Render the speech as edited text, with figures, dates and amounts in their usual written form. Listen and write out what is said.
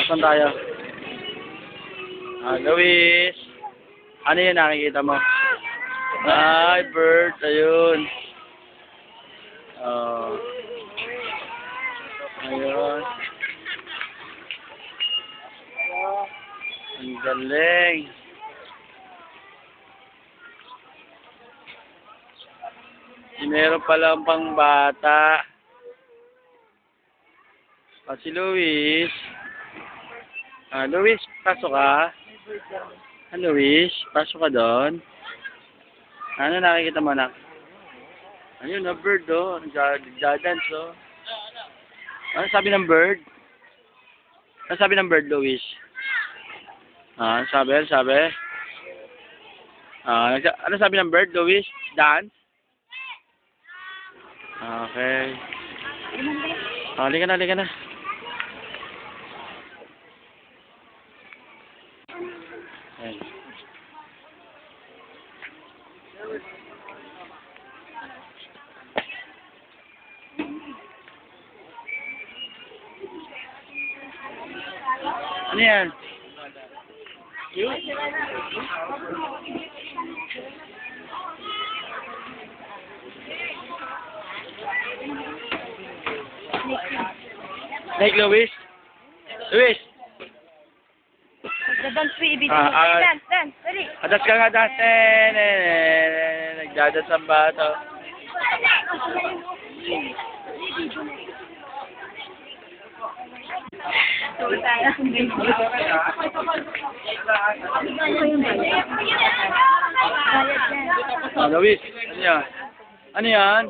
Saan tayo? Luis. Ano yun nakikita mo? Ay, bird. Ayun. Oh. Ayun. Ang galing. Meron palang pang bata. Si Luis. Luis, pasok ka. Luis, pasok ka doon. Ano nakikita mo, anak? Ayun, na bird, oh. Nagdadance, oh. Ano sabi ng bird? Ano sabi ng bird, Luis? Ano sabi? Ano sabi ng bird, Luis? Dance? Okay. Halika na. Ayan. Ano yan? Snake, Luis? Luis! Nagdadance po ibig mo. Dance, dali. Adas ka nga, dance. Nagdadas ang bata. Luis, ano yan? Ano yan?